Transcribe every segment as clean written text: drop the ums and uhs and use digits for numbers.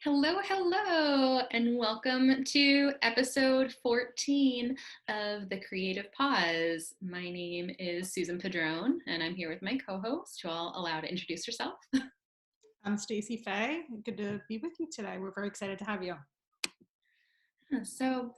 Hello, hello, and welcome to episode 14 of The Creative Pause. My name is Susan Padron, and I'm here with my co-host, who I'll allow to introduce herself. I'm Stacey Faye. Good to be with you today. We're very excited to have you. So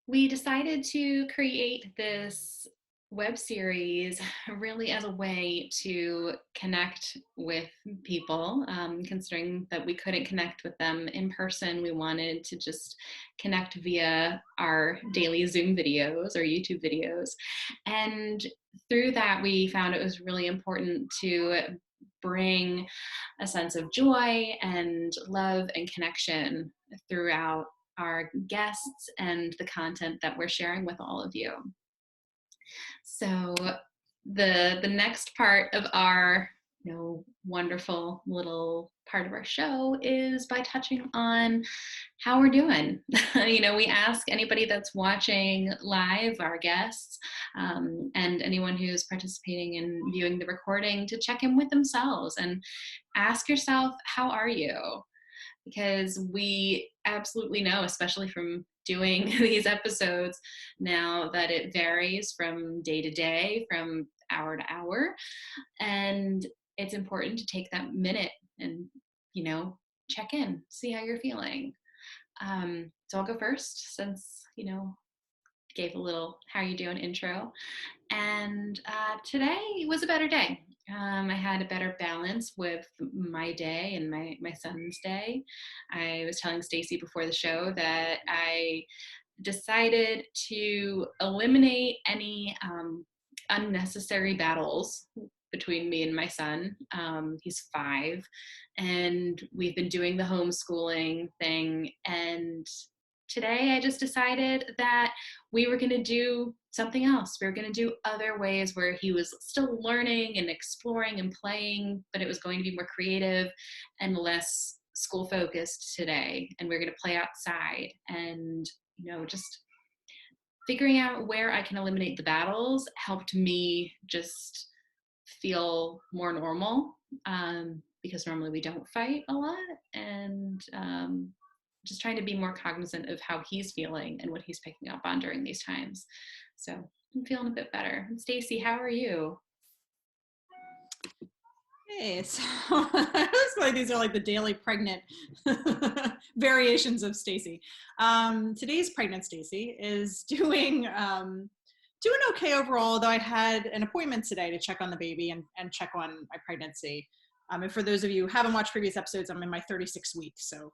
we decided to create this web series really as a way to connect with people. Considering that we couldn't connect with them in person, we wanted to just connect via our daily Zoom videos or YouTube videos. And through that, we found it was really important to bring a sense of joy and love and connection throughout our guests and the content that we're sharing with all of you. So the next part of our wonderful little part of our show is by touching on how we're doing. We ask anybody that's watching live, our guests, and anyone who's participating in viewing the recording to check in with themselves and ask yourself, how are you? Because we absolutely know, especially from doing these episodes now, that it varies from day to day, from hour to hour. And it's important to take that minute and, check in, see how you're feeling. So I'll go first since, gave a little how you doing intro. And today was a better day. I had a better balance with my day and my son's day. I was telling Stacey before the show that I decided to eliminate any unnecessary battles between me and my son. He's 5, and we've been doing the homeschooling thing. And today I just decided that we were going to do something else. We were going to do other ways where he was still learning and exploring and playing, but it was going to be more creative and less school focused today. And we're going to play outside and, just figuring out where I can eliminate the battles helped me just feel more normal, because normally we don't fight a lot. And just trying to be more cognizant of how he's feeling and what he's picking up on during these times. So I'm feeling a bit better. Stacey, how are you? Hey, so I was like, these are like the daily pregnant variations of Stacey. Today's pregnant Stacey is doing okay overall, though I had an appointment today to check on the baby and check on my pregnancy. And for those of you who haven't watched previous episodes, I'm in my 36th week, so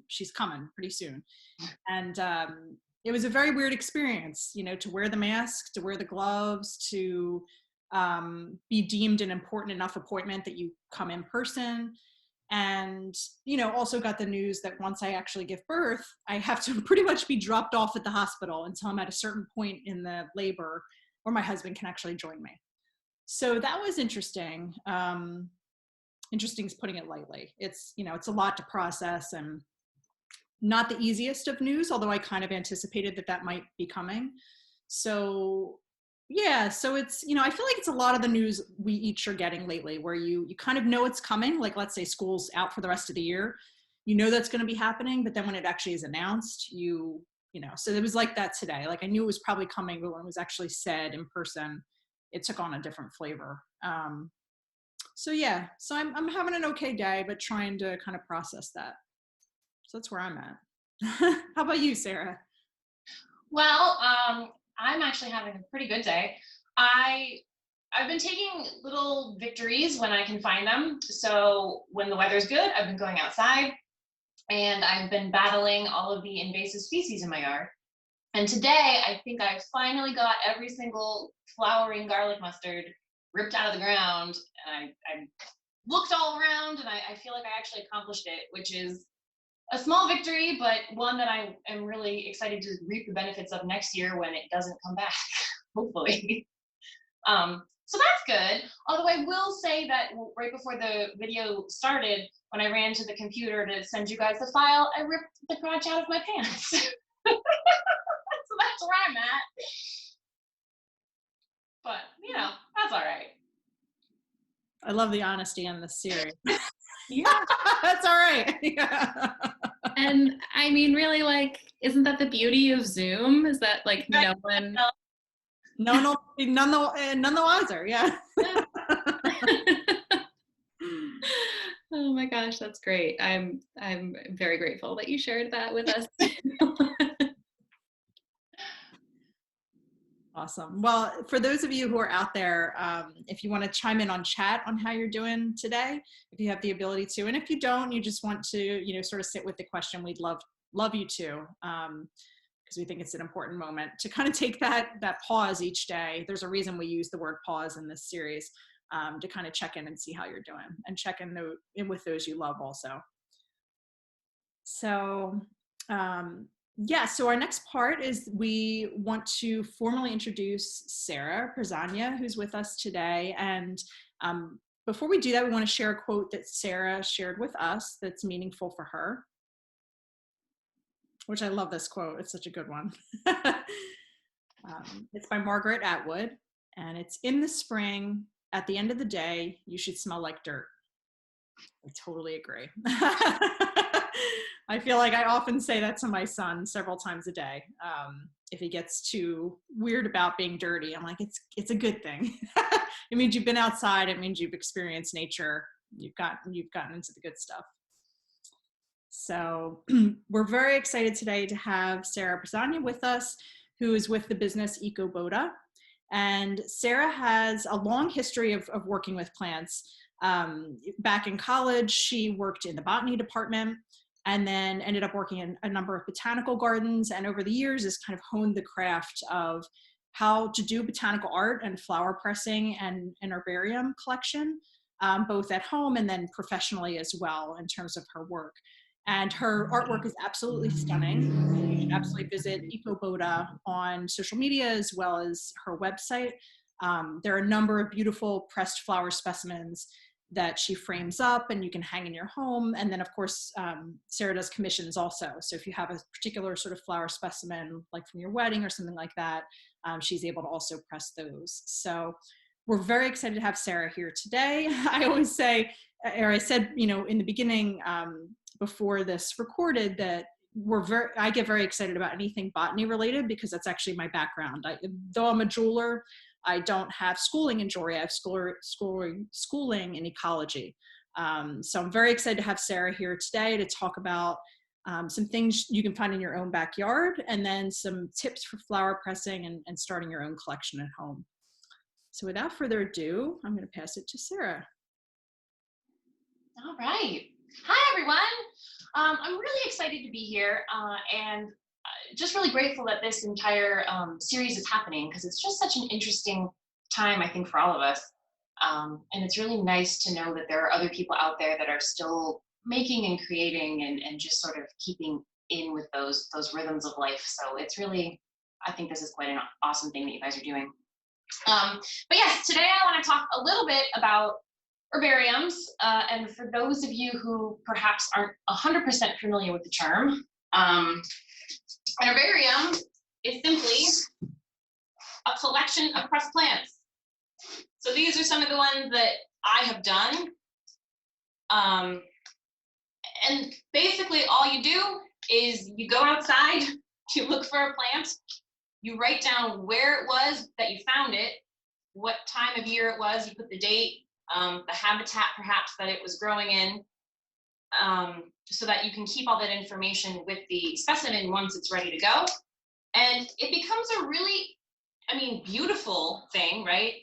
she's coming pretty soon. And it was a very weird experience, to wear the mask, to wear the gloves, to be deemed an important enough appointment that you come in person. And, also got the news that once I actually give birth, I have to pretty much be dropped off at the hospital until I'm at a certain point in the labor where my husband can actually join me. So that was interesting. Interesting is putting it lightly. It's a lot to process and not the easiest of news, although I kind of anticipated that might be coming. So yeah, so it's, I feel like it's a lot of the news we each are getting lately where you kind of know it's coming. Like, let's say school's out for the rest of the year, that's going to be happening, but then when it actually is announced, so it was like that today. Like, I knew it was probably coming, but when it was actually said in person, it took on a different flavor. So yeah, so I'm having an okay day, but trying to kind of process that. So that's where I'm at. How about you, Sarah? Well, I'm actually having a pretty good day. I've been taking little victories when I can find them. So when the weather's good, I've been going outside, and I've been battling all of the invasive species in my yard. And today, I think I finally got every single flowering garlic mustard ripped out of the ground. And I looked all around, and I feel like I actually accomplished it, which is a small victory, but one that I am really excited to reap the benefits of next year when it doesn't come back, hopefully. So that's good. Although I will say that right before the video started, when I ran to the computer to send you guys the file, I ripped the crotch out of my pants. So that's where I'm at. But, that's all right. I love the honesty on this series. Yeah. That's all right. Yeah. And I mean, really, like, isn't that the beauty of Zoom? Is that like no one? None the wiser. Yeah. Yeah. Oh my gosh, that's great. I'm very grateful that you shared that with us. Awesome. Well, for those of you who are out there, if you want to chime in on chat on how you're doing today, if you have the ability to, and if you don't, you just want to, you know, sort of sit with the question, we'd love you to, because we think it's an important moment to kind of take that pause each day. There's a reason we use the word pause in this series, to kind of check in and see how you're doing, and check in with those you love also. So, yeah, so our next part is we want to formally introduce Sarah Presogna, who's with us today. And before we do that, we want to share a quote that Sarah shared with us that's meaningful for her, which I love this quote. It's such a good one. It's by Margaret Atwood, and it's, "In the spring, at the end of the day, you should smell like dirt." I totally agree. I feel like I often say that to my son several times a day. If he gets too weird about being dirty, I'm like, it's a good thing. It means you've been outside. It means you've experienced nature. You've gotten into the good stuff. So we're very excited today to have Sarah Presogna with us, who is with the business Ecobota. And Sarah has a long history of working with plants. Back in college, she worked in the botany department, and then ended up working in a number of botanical gardens, and over the years has kind of honed the craft of how to do botanical art and flower pressing and herbarium collection, both at home and then professionally as well in terms of her work. And her artwork is absolutely stunning. You should absolutely visit Ecobota on social media as well as her website. There are a number of beautiful pressed flower specimens that she frames up and you can hang in your home. And then of course, Sarah does commissions also. So if you have a particular sort of flower specimen, like from your wedding or something like that, she's able to also press those. So we're very excited to have Sarah here today. I always say, or I said, you know, in the beginning, before this recorded, that I get very excited about anything botany related because that's actually my background. Though I'm a jeweler, I don't have schooling in jewelry. I have schooling in ecology. So I'm very excited to have Sarah here today to talk about some things you can find in your own backyard, and then some tips for flower pressing and starting your own collection at home. So without further ado, I'm going to pass it to Sarah. All right. Hi, everyone. I'm really excited to be here, and just really grateful that this entire series is happening, because it's just such an interesting time, I think, for all of us. And it's really nice to know that there are other people out there that are still making and creating and just sort of keeping in with those rhythms of life. So it's really, I think this is quite an awesome thing that you guys are doing. But yes, today I want to talk a little bit about herbariums. And for those of you who perhaps aren't 100% familiar with the term, an herbarium is simply a collection of pressed plants. So these are some of the ones that I have done. And basically all you do is you go outside, you look for a plant, you write down where it was that you found it, what time of year it was, you put the date, the habitat perhaps that it was growing in, so that you can keep all that information with the specimen once it's ready to go. And it becomes a really, beautiful thing, right?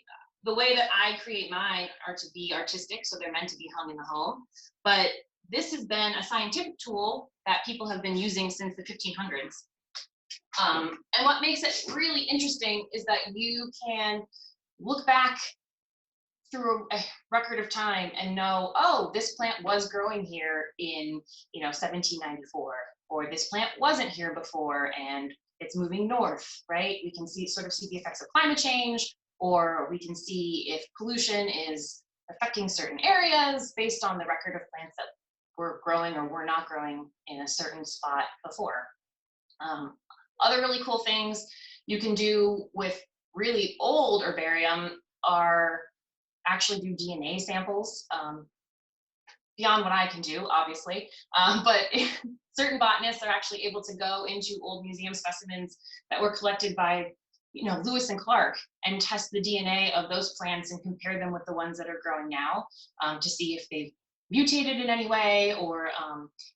The way that I create mine are to be artistic, so they're meant to be hung in the home. But this has been a scientific tool that people have been using since the 1500s. And what makes it really interesting is that you can look back through a record of time and know, oh, this plant was growing here in 1794, or this plant wasn't here before and it's moving north, right? We can see the effects of climate change, or we can see if pollution is affecting certain areas based on the record of plants that were growing or were not growing in a certain spot before. Other really cool things you can do with really old herbarium are actually do DNA samples. beyond what I can do, obviously. But certain botanists are actually able to go into old museum specimens that were collected by, Lewis and Clark, and test the DNA of those plants and compare them with the ones that are growing now, to see if they've mutated in any way, or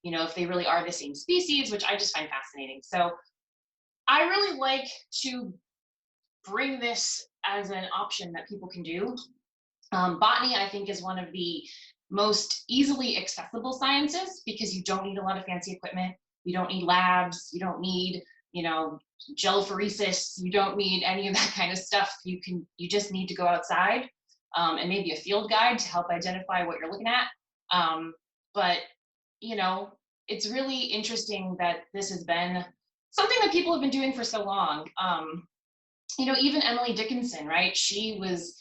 if they really are the same species, which I just find fascinating. So I really like to bring this as an option that people can do. Botany, I think, is one of the most easily accessible sciences because you don't need a lot of fancy equipment. You don't need labs. You don't need, gelphoresis. You don't need any of that kind of stuff. You just need to go outside, and maybe a field guide to help identify what you're looking at. But, it's really interesting that this has been something that people have been doing for so long. Even Emily Dickinson, right? She was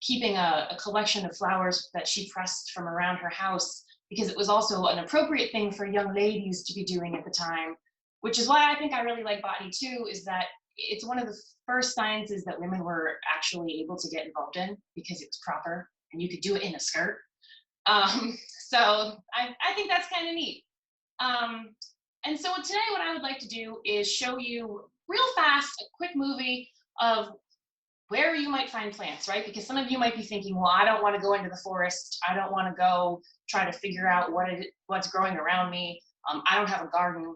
keeping a collection of flowers that she pressed from around her house because it was also an appropriate thing for young ladies to be doing at the time, which is why I think I really like botany too, is that it's one of the first sciences that women were actually able to get involved in because it was proper and you could do it in a skirt. So I think that's kind of neat. And so today what I would like to do is show you real fast a quick movie of where you might find plants, right? Because some of you might be thinking, well, I don't want to go into the forest. I don't want to go try to figure out what's growing around me. I don't have a garden.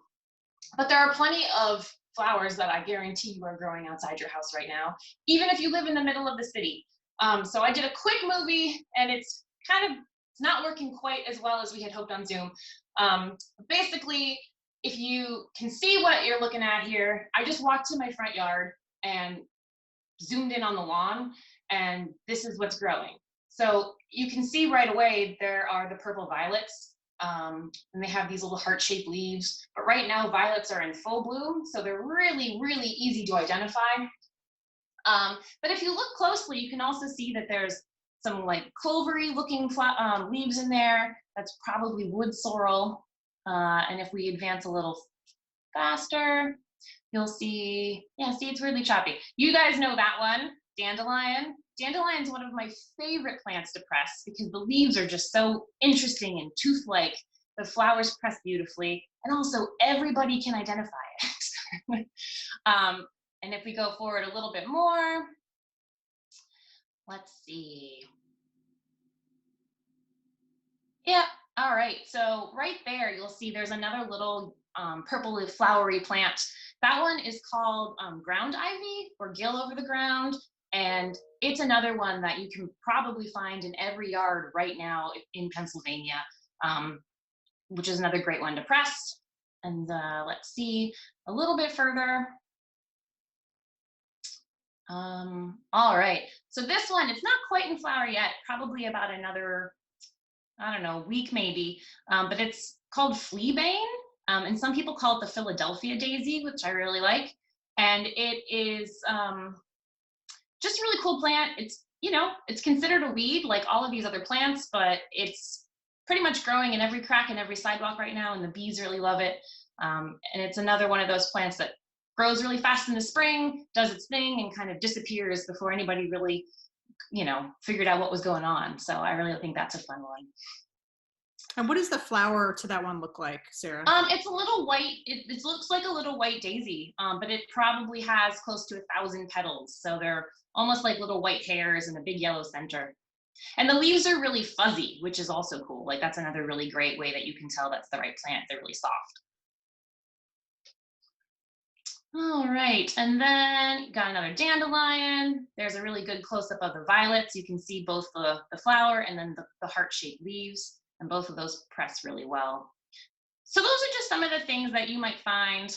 But there are plenty of flowers that I guarantee you are growing outside your house right now, even if you live in the middle of the city. So I did a quick movie, and it's not working quite as well as we had hoped on Zoom. Basically, if you can see what you're looking at here, I just walked to my front yard and zoomed in on the lawn, and this is what's growing. So you can see right away there are the purple violets, and they have these little heart-shaped leaves. But right now violets are in full bloom, so they're really, really easy to identify. But if you look closely, you can also see that there's some like clovery looking leaves in there. That's probably wood sorrel. And if we advance a little faster, you'll see, see, it's really choppy. You guys know that one, dandelion. Dandelion is one of my favorite plants to press because the leaves are just so interesting and tooth-like. The flowers press beautifully, and also everybody can identify it. And if we go forward a little bit more, let's see. Yeah, all right. So right there, you'll see there's another little purple flowery plant. That one is called ground ivy, or gill over the ground. And it's another one that you can probably find in every yard right now in Pennsylvania, which is another great one to press. And let's see a little bit further. All right. So this one, it's not quite in flower yet, probably about another, I don't know, week maybe, but it's called fleabane, and some people call it the Philadelphia daisy, which I really like. And it is just a really cool plant. It's, it's considered a weed like all of these other plants, but it's pretty much growing in every crack in every sidewalk right now, and the bees really love it. And it's another one of those plants that grows really fast in the spring, does its thing, and kind of disappears before anybody really figured out what was going on. So I really think that's a fun one. And what does the flower to that one look like, Sarah? It's a little white. It looks like a little white daisy, but it probably has close to 1,000 petals. So they're almost like little white hairs and a big yellow center. And the leaves are really fuzzy, which is also cool. Like that's another really great way that you can tell that's the right plant. They're really soft. All right, and then got another dandelion. There's a really good close-up of the violets. You can see both the flower and then the heart-shaped leaves, and both of those press really well. So those are just some of the things that you might find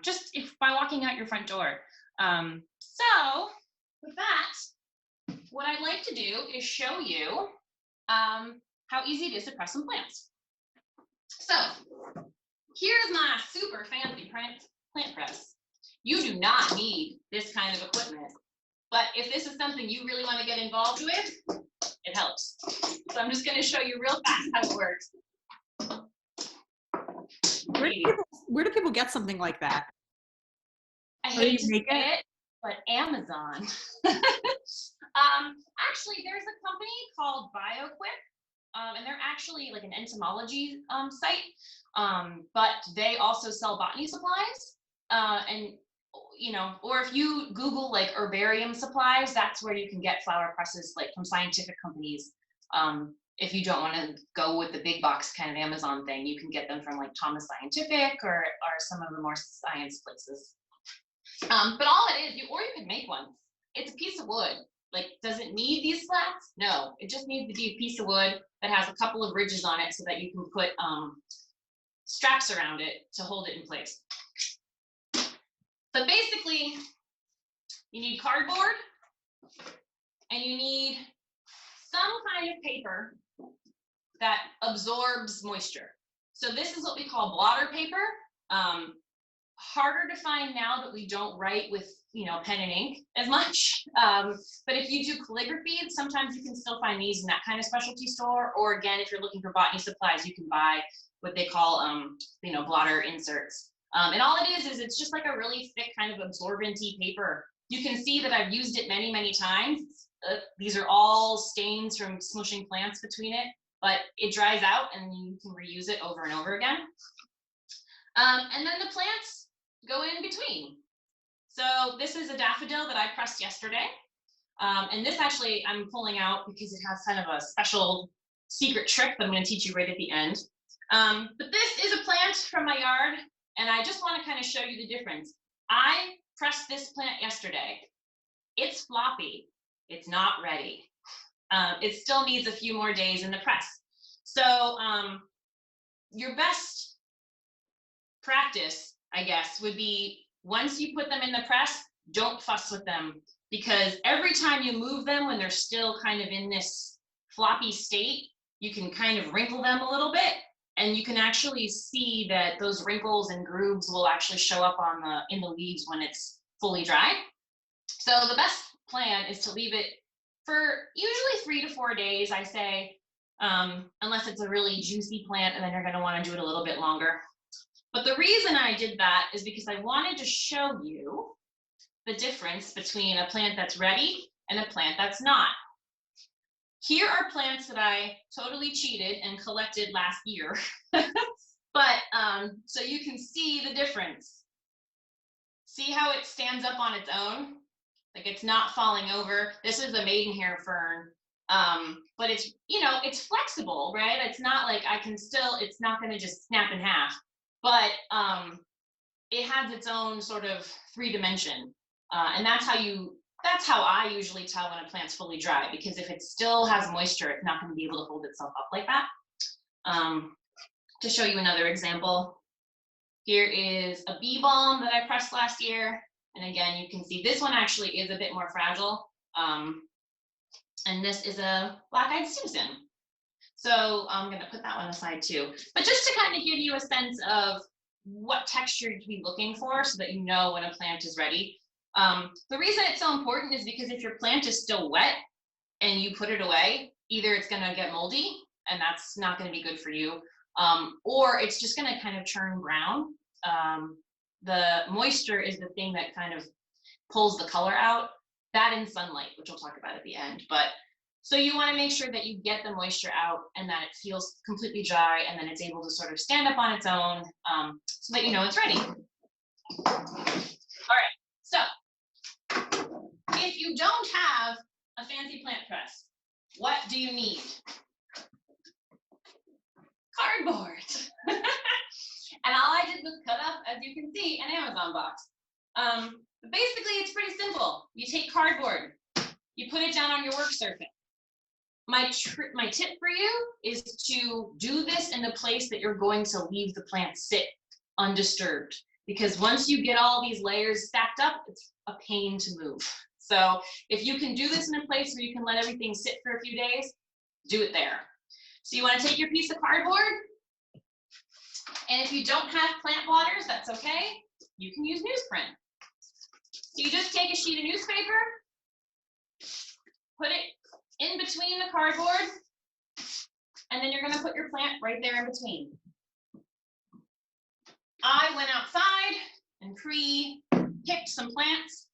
just by walking out your front door. So with that, what I'd like to do is show you how easy it is to press some plants. So here's my super fancy plant press. You do not need this kind of equipment, but if this is something you really want to get involved with, it helps. So I'm just going to show you real fast how it works. Where do people get something like that? I hate to say it, but Amazon. Actually, there's a company called BioQuip. and they're actually like an entomology site, but they also sell botany supplies. And or if you Google like herbarium supplies, that's where you can get flower presses like from scientific companies. If you don't want to go with the big box kind of Amazon thing, you can get them from like Thomas Scientific or some of the more science places. But all it is, or you could make one. It's a piece of wood. Like, does it need these slats? No, it just needs to be a piece of wood that has a couple of ridges on it so that you can put straps around it to hold it in place. So basically, you need cardboard and you need some kind of paper that absorbs moisture. So this is what we call blotter paper. Harder to find now that we don't write with pen and ink as much. But if you do calligraphy, sometimes you can still find these in that kind of specialty store. Or again, if you're looking for botany supplies, you can buy what they call blotter inserts. And all it is it's just like a really thick kind of absorbent-y paper. You can see that I've used it many, many times. These are all stains from smushing plants between it, but it dries out and you can reuse it over and over again. And then the plants go in between. So this is a daffodil that I pressed yesterday. And this actually I'm pulling out because it has kind of a special secret trick that I'm going to teach you right at the end. But this is a plant from my yard, and I just want to kind of show you the difference. I pressed this plant yesterday. It's floppy. It's not ready. It still needs a few more days in the press. So your best practice, I guess, would be once you put them in the press, don't fuss with them, because every time you move them when they're still kind of in this floppy state, you can kind of wrinkle them a little bit, and you can actually see that those wrinkles and grooves will actually show up in the leaves when it's fully dry. So the best plan is to leave it for usually 3 to 4 days, I say, unless it's a really juicy plant, and then you're going to want to do it a little bit longer. But the reason I did that is because I wanted to show you the difference between a plant that's ready and a plant that's not. Here are plants that I totally cheated and collected last year. But so you can see the difference. See how it stands up on its own? Like it's not falling over. This is a maidenhair fern. But it's, it's flexible, right? It's not like it's not going to just snap in half. But it has its own sort of 3-dimension. And that's how I usually tell when a plant's fully dry, because if it still has moisture, it's not going to be able to hold itself up like that. To show you another example, here is a bee balm that I pressed last year. And again, you can see this one actually is a bit more fragile. And this is a black-eyed Susan. So I'm going to put that one aside too. But just to kind of give you a sense of what texture to be looking for so that you know when a plant is ready. The reason it's so important is because if your plant is still wet and you put it away, either it's going to get moldy and that's not going to be good for you, or it's just going to kind of turn brown. The moisture is the thing that kind of pulls the color out, that in sunlight, which we'll talk about at the end. But so you want to make sure that you get the moisture out and that it feels completely dry, and then it's able to sort of stand up on its own, so that you know it's ready. All right, so if you don't have a fancy plant press, what do you need? Cardboard. And all I did was cut up, as you can see, an Amazon box. But basically, it's pretty simple. You take cardboard, you put it down on your work surface. My tip for you is to do this in the place that you're going to leave the plant sit undisturbed, because once you get all these layers stacked up, it's a pain to move. So if you can do this in a place where you can let everything sit for a few days, do it there. So you want to take your piece of cardboard, and if you don't have plant blotters, that's okay. You can use newsprint. So you just take a sheet of newspaper, put it in between the cardboard, and then you're going to put your plant right there in between. I went outside and pre-picked some plants.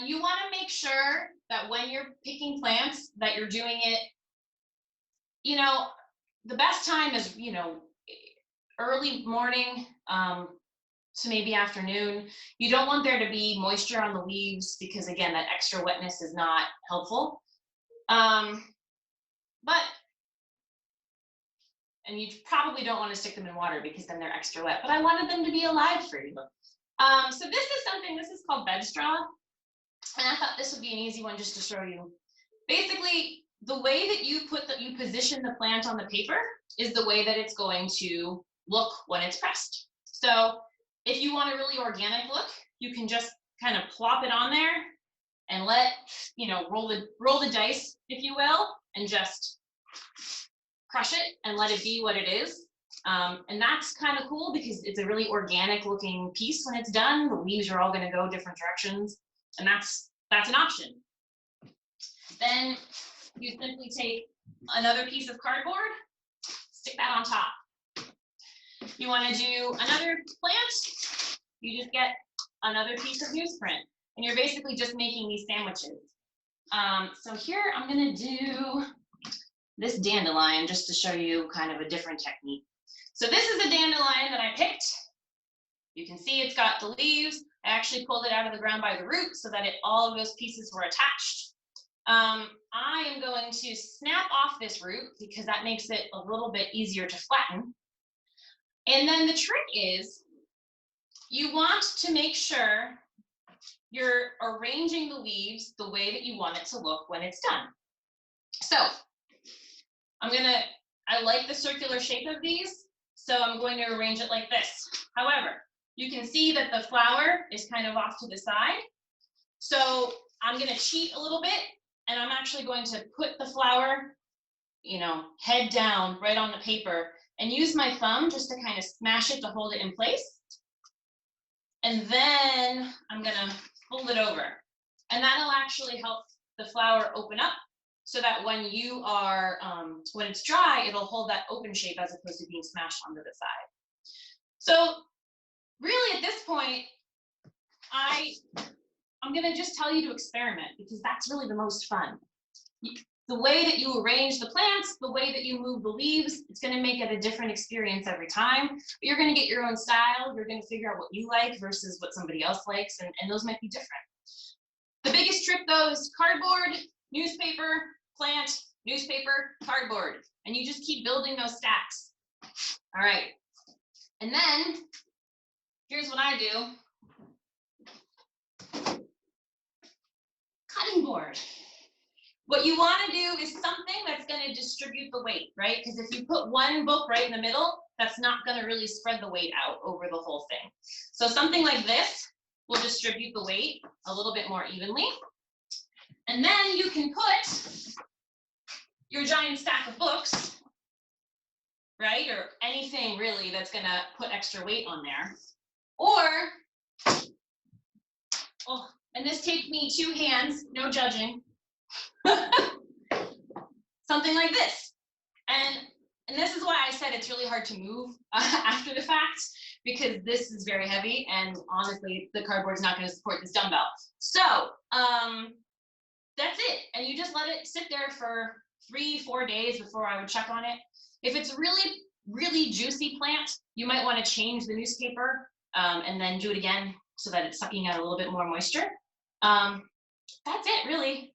You want to make sure that when you're picking plants that you're doing it you know, the best time is, early morning to maybe afternoon. You don't want there to be moisture on the leaves because, again, that extra wetness is not helpful. But and you probably don't want to stick them in water because then they're extra wet, but I wanted them to be alive for you. So this is called bed straw. And I thought this would be an easy one just to show you. Basically, the way that you position the plant on the paper is the way that it's going to look when it's pressed. So if you want a really organic look, you can just kind of plop it on there and let, roll the dice, if you will, and just crush it and let it be what it is. And that's kind of cool because it's a really organic looking piece when it's done. The leaves are all going to go different directions, and that's an option. Then you simply take another piece of cardboard, stick that on top. You want to do another plant, you just get another piece of newsprint, and you're basically just making these sandwiches. So here I'm going to do this dandelion just to show you kind of a different technique. So this is a dandelion that I picked. You can see it's got the leaves. I actually pulled it out of the ground by the root so that all of those pieces were attached. I am going to snap off this root because that makes it a little bit easier to flatten. And then the trick is you want to make sure you're arranging the leaves the way that you want it to look when it's done. So I like the circular shape of these, so I'm going to arrange it like this. However, you can see that the flower is kind of off to the side. So I'm going to cheat a little bit, and I'm actually going to put the flower, head down right on the paper and use my thumb just to kind of smash it to hold it in place. And then I'm going to fold it over, and that'll actually help the flower open up so that when you are, when it's dry, it'll hold that open shape as opposed to being smashed onto the side. So really at this point, I'm gonna just tell you to experiment because that's really the most fun. The way that you arrange the plants, the way that you move the leaves, it's gonna make it a different experience every time. But you're gonna get your own style. You're gonna figure out what you like versus what somebody else likes, and those might be different. The biggest trick though is cardboard, newspaper, plant, newspaper, cardboard, and you just keep building those stacks. All right, and then here's what I do. Cutting board. What you want to do is something that's going to distribute the weight, right? Because if you put one book right in the middle, that's not going to really spread the weight out over the whole thing. So something like this will distribute the weight a little bit more evenly. And then you can put your giant stack of books, right? Or anything really that's going to put extra weight on there. Or, and this takes me 2 hands, no judging. Something like this. And this is why I said it's really hard to move after the fact, because this is very heavy, and honestly, the cardboard's not going to support this dumbbell. So that's it. And you just let it sit there for 3-4 days before I would check on it. If it's a really, really juicy plant, you might want to change the newspaper and then do it again so that it's sucking out a little bit more moisture. That's it, really.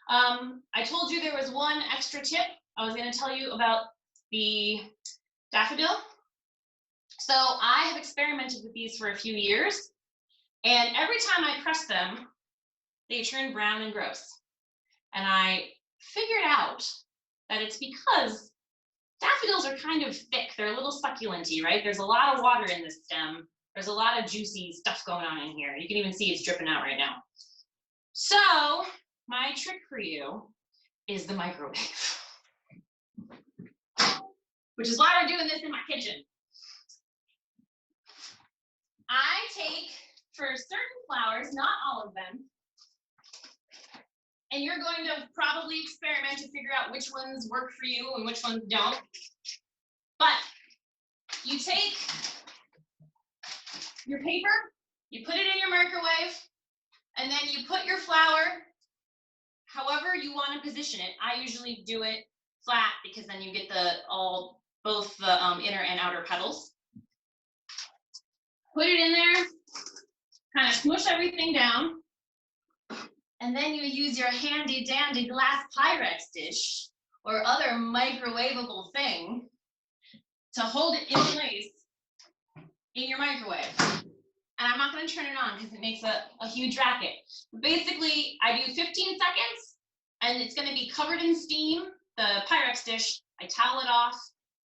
I told you there was one extra tip. I was going to tell you about the daffodil. So I have experimented with these for a few years, and every time I press them, they turn brown and gross. And I figured out that it's because daffodils are kind of thick. They're a little succulent-y, right? There's a lot of water in the stem. There's a lot of juicy stuff going on in here. You can even see it's dripping out right now. So my trick for you is the microwave, which is why we're doing this in my kitchen. I take, for certain flowers, not all of them, and you're going to probably experiment to figure out which ones work for you and which ones don't. But you take your paper, you put it in your microwave, and then you put your flower however you want to position it. I usually do it flat because then you get both the inner and outer petals. Put it in there, kind of smush everything down, and then you use your handy dandy glass Pyrex dish or other microwavable thing to hold it in place in your microwave. And I'm not going to turn it on because it makes a huge racket. But basically, I do 15 seconds, and it's going to be covered in steam, the Pyrex dish. I towel it off.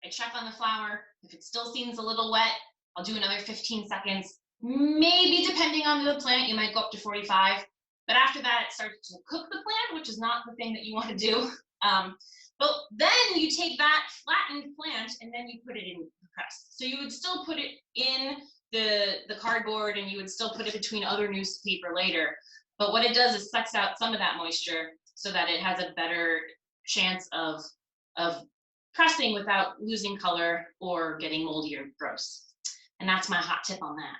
I check on the flower. If it still seems a little wet, I'll do another 15 seconds. Maybe depending on the plant, you might go up to 45. But after that, it starts to cook the plant, which is not the thing that you want to do. But then you take that flattened plant and then you put it in the press. So you would still put it in the cardboard and you would still put it between other newspaper later. But what it does is sucks out some of that moisture so that it has a better chance of pressing without losing color or getting moldy or gross. And that's my hot tip on that.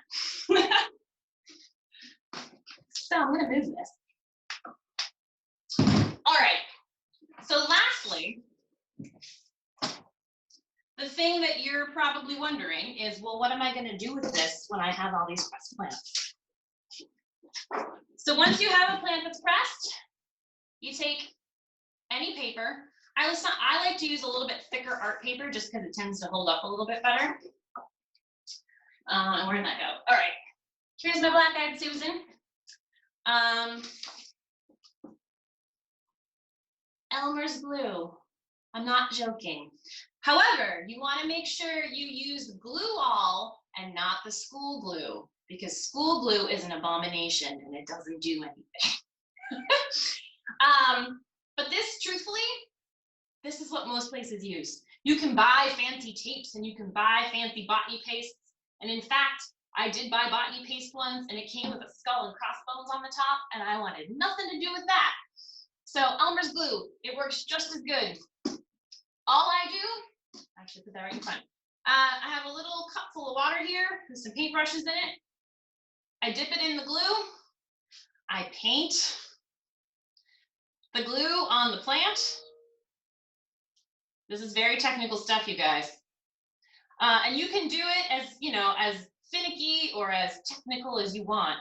So I'm gonna move this. All right, so lastly, the thing that you're probably wondering is, well, what am I gonna do with this when I have all these pressed plants? So once you have a plant that's pressed, you take any paper. I like to use a little bit thicker art paper just because it tends to hold up a little bit better. Where'd that go? All right, here's my black-eyed Susan. Elmer's glue. I'm not joking. However, you want to make sure you use glue all and not the school glue, because school glue is an abomination and it doesn't do anything. But this, truthfully, this is what most places use. You can buy fancy tapes and you can buy fancy botany pastes. And in fact, I did buy botany paste once and it came with a skull and crossbones on the top and I wanted nothing to do with that. So Elmer's glue, it works just as good. All I do, I actually put that right in front. I have a little cup full of water here with some paintbrushes in it. I dip it in the glue. I paint the glue on the plant. This is very technical stuff, you guys. And you can do it as, as finicky or as technical as you want.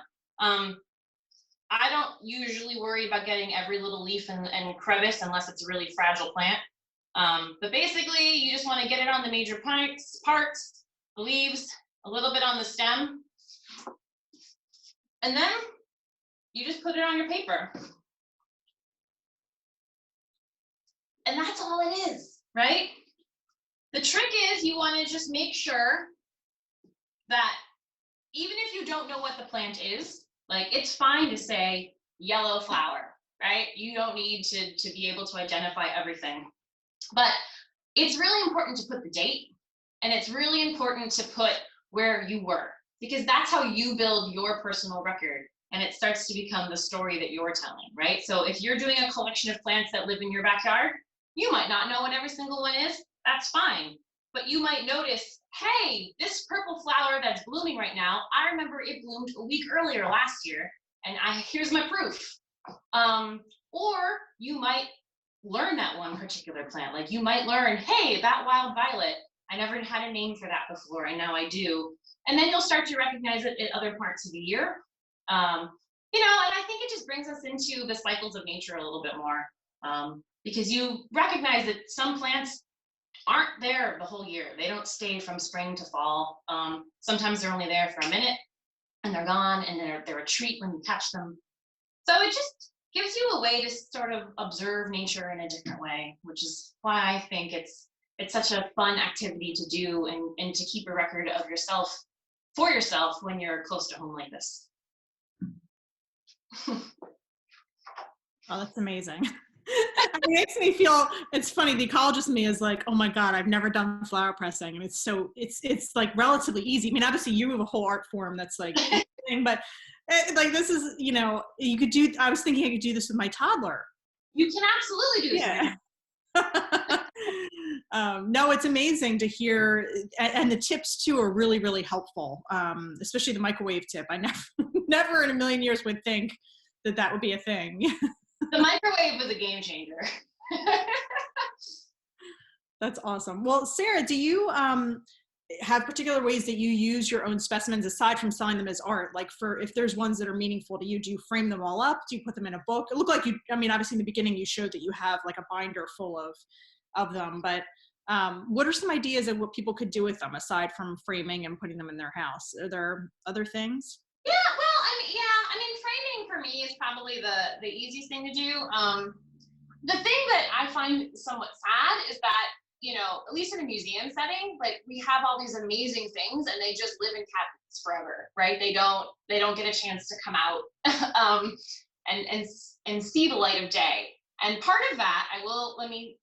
I don't usually worry about getting every little leaf and crevice unless it's a really fragile plant. But basically, you just want to get it on the major parts, the leaves, a little bit on the stem. And then you just put it on your paper. And that's all it is, right? The trick is you want to just make sure that even if you don't know what the plant is, like it's fine to say yellow flower, right? You don't need to be able to identify everything. But it's really important to put the date, and it's really important to put where you were, because that's how you build your personal record, and it starts to become the story that you're telling, right? So if you're doing a collection of plants that live in your backyard, you might not know what every single one is. That's fine. But you might notice, hey, this purple flower that's blooming right now, I remember it bloomed a week earlier last year, and here's my proof. Or you might learn that one particular plant. Like you might learn, hey, that wild violet, I never had a name for that before, and now I do. And then you'll start to recognize it in other parts of the year. And I think it just brings us into the cycles of nature a little bit more, because you recognize that some plants aren't there the whole year. They don't stay from spring to fall. Sometimes they're only there for a minute and they're gone, and they're a treat when you catch them. So it just gives you a way to sort of observe nature in a different way, which is why I think it's such a fun activity to do and to keep a record of yourself for yourself when you're close to home like this. Oh, that's amazing. It makes me feel, it's funny, the ecologist in me is like, oh my God, I've never done flower pressing. And it's like relatively easy. I mean, obviously you have a whole art form that's like, but like this is, you could do, I was thinking I could do this with my toddler. You can absolutely do this. Yeah. No, it's amazing to hear. And the tips too are really, really helpful. Especially the microwave tip. I never in a million years would think that would be a thing. The microwave was a game changer. That's awesome. Well, Sarah, do you have particular ways that you use your own specimens aside from selling them as art? Like for, if there's ones that are meaningful to you, do you frame them all up? Do you put them in a book? It looked like you, I mean, obviously in the beginning you showed that you have like a binder full of them, but what are some ideas of what people could do with them aside from framing and putting them in their house? Are there other things? Yeah, well, I mean, framing for me is probably the easiest thing to do. The thing that I find somewhat sad is that, at least in a museum setting, like we have all these amazing things and they just live in cabinets forever, right? They don't get a chance to come out and see the light of day. And part of that, let me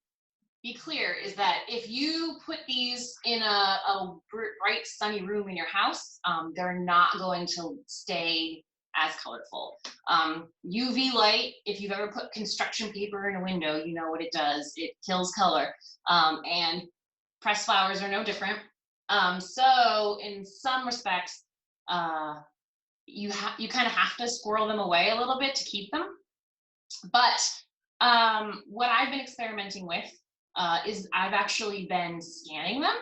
be clear, is that if you put these in a bright sunny room in your house, they're not going to stay as colorful. UV light, if you've ever put construction paper in a window, you know what it does. It kills color. And pressed flowers are no different. So in some respects, you kind of have to squirrel them away a little bit to keep them. But what I've been experimenting with is I've actually been scanning them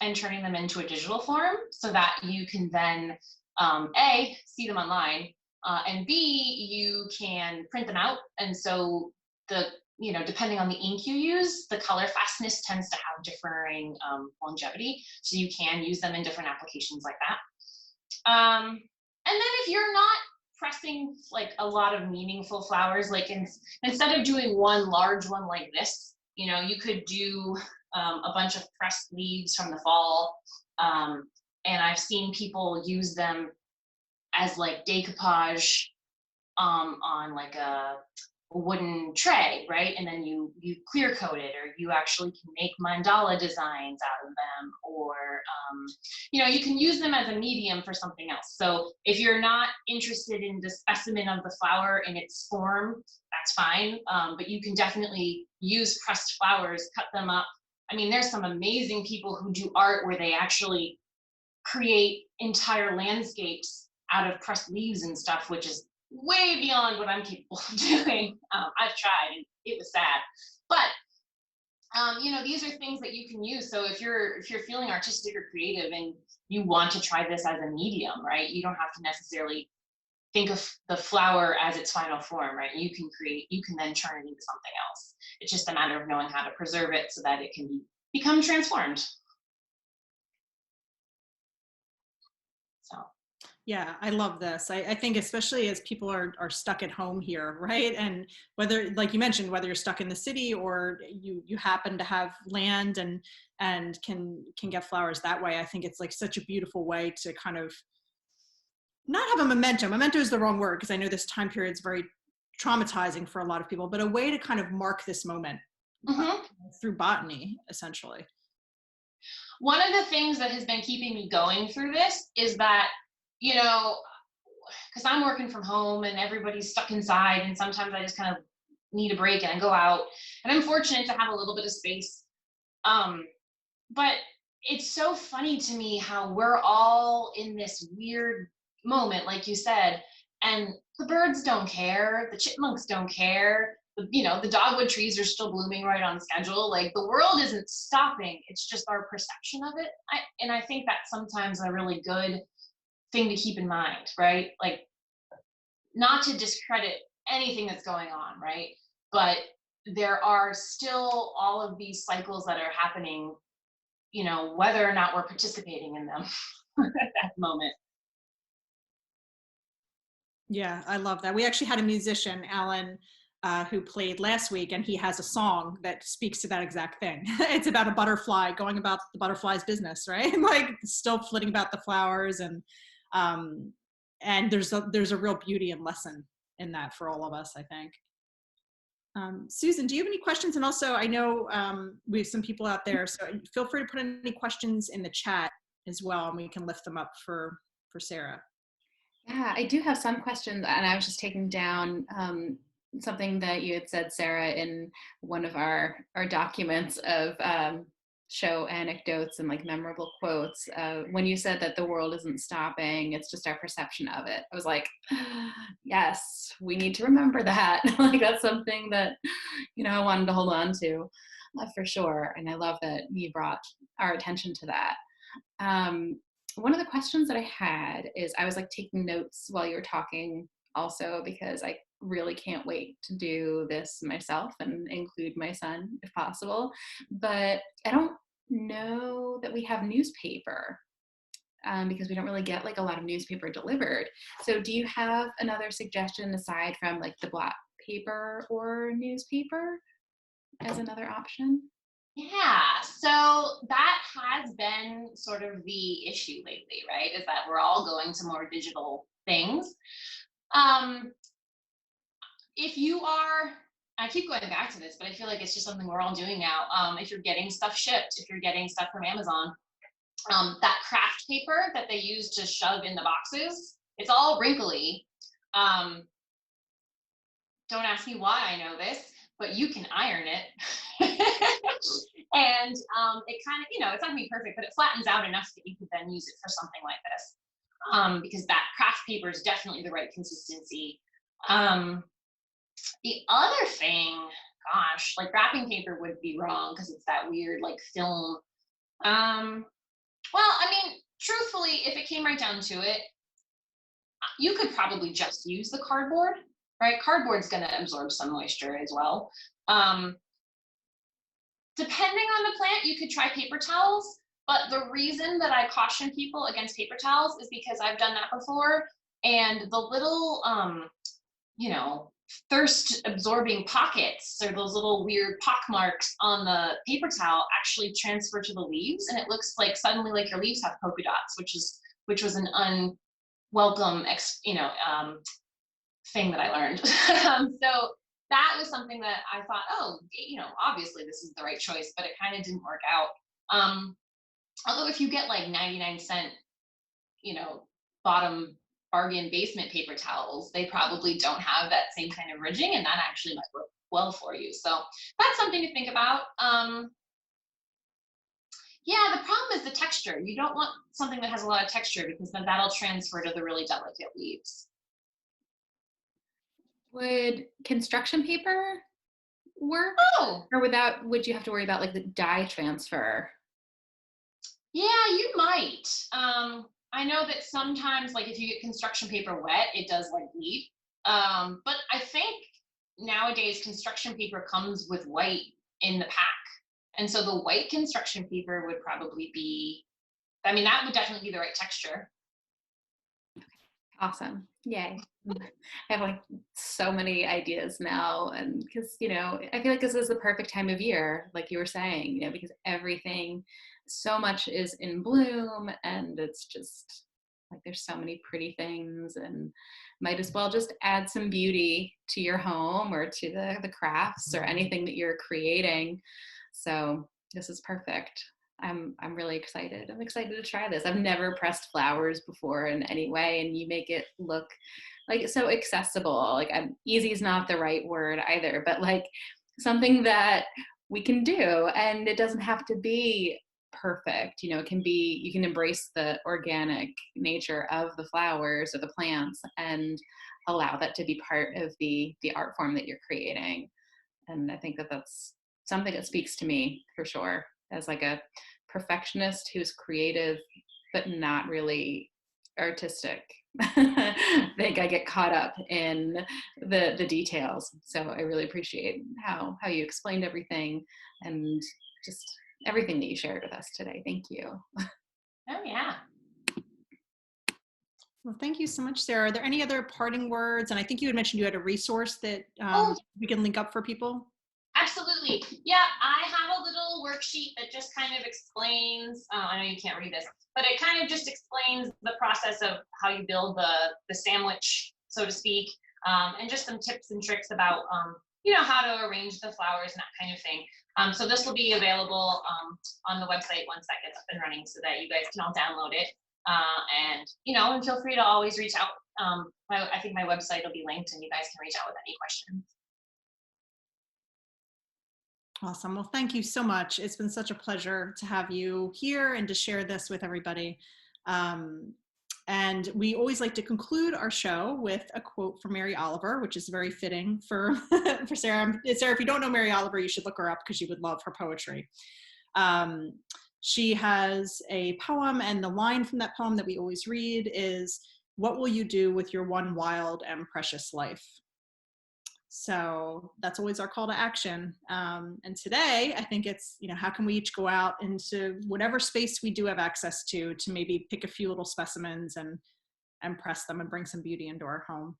and turning them into a digital form so that you can then A, see them online, and B, you can print them out. And so depending on the ink you use, the color fastness tends to have differing longevity. So you can use them in different applications like that. And then if you're not pressing like a lot of meaningful flowers, like instead of doing one large one like this, you could do a bunch of pressed leaves from the fall. And I've seen people use them as like decoupage on like a wooden tray, right? And then you clear coat it, or you actually can make mandala designs out of them, or you can use them as a medium for something else. So if you're not interested in the specimen of the flower in its form, that's fine. But you can definitely use pressed flowers, cut them up. I mean, there's some amazing people who do art where they actually create entire landscapes out of pressed leaves and stuff, which is way beyond what I'm capable of doing. I've tried and it was sad, but these are things that you can use. So if you're feeling artistic or creative and you want to try this as a medium, right? You don't have to necessarily think of the flower as its final form, right? You can then turn it into something else. It's just a matter of knowing how to preserve it so that it can become transformed. So. Yeah, I love this. I think especially as people are stuck at home here, right? And whether, like you mentioned, whether you're stuck in the city or you happen to have land and can get flowers that way, I think it's like such a beautiful way to kind of not have a memento. Memento is the wrong word because I know this time period is very traumatizing for a lot of people, but a way to kind of mark this moment through botany, essentially. One of the things that has been keeping me going through this is that, because I'm working from home and everybody's stuck inside, and sometimes I just kind of need a break and I go out, and I'm fortunate to have a little bit of space. But it's so funny to me how we're all in this weird moment, like you said, and the birds don't care, the chipmunks don't care, the dogwood trees are still blooming right on schedule. Like the world isn't stopping. It's just our perception of it. And I think that's sometimes a really good thing to keep in mind, right? Like not to discredit anything that's going on, right? But there are still all of these cycles that are happening, whether or not we're participating in them at that moment. Yeah, I love that. We actually had a musician, Alan, who played last week, and he has a song that speaks to that exact thing. It's about a butterfly going about the butterfly's business, right? Like still flitting about the flowers, and there's a real beauty and lesson in that for all of us, I think. Susan, do you have any questions? And also, I know we have some people out there, so feel free to put any questions in the chat as well, and we can lift them up for Sarah. Yeah, I do have some questions, and I was just taking down something that you had said, Sarah, in one of our documents of show anecdotes and like memorable quotes. When you said that the world isn't stopping, it's just our perception of it. I was like, yes, we need to remember that. Like that's something that, I wanted to hold on to. For sure. And I love that you brought our attention to that. One of the questions that I had is I was like taking notes while you were talking also because I really can't wait to do this myself and include my son if possible. But I don't know that we have newspaper because we don't really get like a lot of newspaper delivered. So do you have another suggestion aside from like the black paper or newspaper as another option? Yeah, so that has been sort of the issue lately, right? Is that we're all going to more digital things. Um, if you are, I keep going back to this, but I feel like it's just something we're all doing now. If you're getting stuff shipped, if you're getting stuff from Amazon, that craft paper that they use to shove in the boxes, it's all wrinkly. Um, don't ask me why I know this, but you can iron it. And it kind of, it's not gonna be perfect, but it flattens out enough that you could then use it for something like this. Because that craft paper is definitely the right consistency. The other thing, gosh, like wrapping paper would be wrong because it's that weird like film. Well, I mean, truthfully, if it came right down to it, you could probably just use the cardboard, right? Cardboard's going to absorb some moisture as well. Depending on the plant, you could try paper towels. But the reason that I caution people against paper towels is because I've done that before. And the little, thirst absorbing pockets or those little weird pock marks on the paper towel actually transfer to the leaves. And it looks like suddenly like your leaves have polka dots, which was an unwelcome, thing that I learned. So that was something that I thought, oh, obviously this is the right choice, but it kind of didn't work out. Although if you get like 99-cent, bottom bargain basement paper towels, they probably don't have that same kind of ridging, and that actually might work well for you. So that's something to think about. Yeah, the problem is the texture. You don't want something that has a lot of texture because then that'll transfer to the really delicate leaves. Would construction paper work? Oh, Or would you have to worry about like the dye transfer? yeah, you might. I know that sometimes, like if you get construction paper wet, it does like bleed. But I think nowadays construction paper comes with white in the pack. And so the white construction paper would probably be, I mean, that would definitely be the right texture. Awesome. Yay. I have like so many ideas now. And because, I feel like this is the perfect time of year, like you were saying, because everything, so much is in bloom and it's just like there's so many pretty things and might as well just add some beauty to your home or to the crafts or anything that you're creating. So this is perfect. I'm really excited. I'm excited to try this. I've never pressed flowers before in any way, and you make it look like it's so accessible. Like easy is not the right word either, but like something that we can do, and it doesn't have to be perfect. It can be, you can embrace the organic nature of the flowers or the plants and allow that to be part of the art form that you're creating. And I think that that's something that speaks to me for sure as like a perfectionist who's creative but not really artistic. I think I get caught up in the details. So I really appreciate how you explained everything and just everything that you shared with us today. Thank you. Oh, yeah. Well, thank you so much, Sarah. Are there any other parting words? And I think you had mentioned you had a resource that Oh, we can link up for people. absolutely. Yeah, I have a little worksheet that just kind of explains, I know you can't read this, but it kind of just explains the process of how you build the sandwich, so to speak, and just some tips and tricks about, how to arrange the flowers and that kind of thing. So this will be available on the website once that gets up and running so that you guys can all download it. And feel free to always reach out. I think my website will be linked and you guys can reach out with any questions. Awesome. Well, thank you so much. It's been such a pleasure to have you here and to share this with everybody. And we always like to conclude our show with a quote from Mary Oliver, which is very fitting for, for Sarah. Sarah, if you don't know Mary Oliver, you should look her up because you would love her poetry. She has a poem, and the line from that poem that we always read is, "What will you do with your one wild and precious life?" So that's always our call to action. And today, I think it's, how can we each go out into whatever space we do have access to maybe pick a few little specimens and press them and bring some beauty into our home.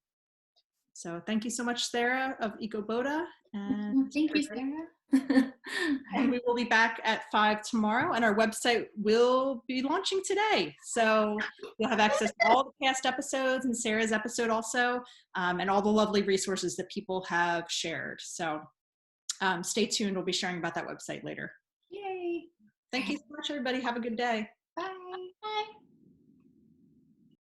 So thank you so much, Sarah of Ecobota. And thank you, Sarah. And we will be back at 5 tomorrow, and our website will be launching today. So you'll have access to all the past episodes and Sarah's episode also, and all the lovely resources that people have shared. So stay tuned. We'll be sharing about that website later. Yay. Thank you so much, everybody. Have a good day. Bye.